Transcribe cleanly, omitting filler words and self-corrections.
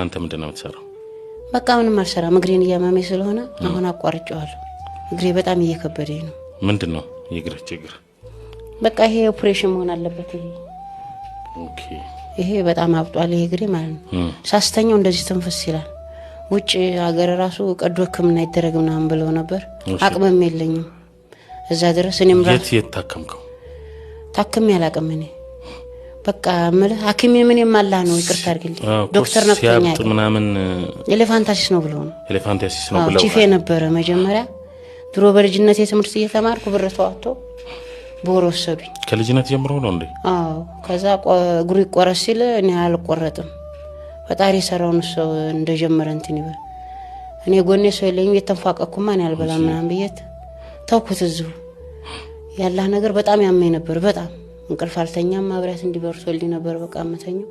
አንተ ምንድነው የምትሰራው? በቃ ምንም አልሰራም እግሬን እያመመኝ ስለሆነ አሁን አቋርጬዋለሁ እግሬ በጣም እየከበደኝ ነው ምንድነው የእግር ችግር? በቃ ይሄ ኦፕሬሽን መሆን አለበት ይሄ ኦኬ ይሄ በጣም አብጧል ይሄ እግሬ ማለት ነው ሳስተኛው እንደዚህ ተንፈስ ይላል ውጭ ሀገር ራሱ ቀዶ ህክምና ይደረግና ብለው ነበር አቅመም የለኝም እዛ ድረስ እኔም ራስ የት ታከምከው? ታከም ያላቀም እኔ በቃ ማለት ሐኪም ምን የማላህ ነው ይቅርታ አድርግልኝ ዶክተር ነፍጠኛ ሲያብጥ ምናምን ኤሌፋንታሲስ ነው ብለው ነው ኤሌፋንታሲስ ነው ብለው ቺፌ ነበር መጀመሪያ ድሮ በልጅነቴ ትምህርት እየተማርኩ ብር ተዋጥቶ ቦር ወሰዱኝ ከልጅነት ጀምሮ ነው እንዴ? አዎ ከዛ እግሩ ይቆረስ ሲል እኔ አልቆረጥም ፈጣሪ ሰራውን ሰው እንደጀመረ እንትን ይበል እኔ ጎኔ ሰው የለኝም የተንፋቀኩ ማን ያልበላም ምናምን ብየት ተውኩት እዚሁ ያላህ ነገር በጣም ያመኝ ነበር በጣም እንቅልፍ አልተኛም ማብራት እንዲበርሶልኝ ነበር በቃ መተኛው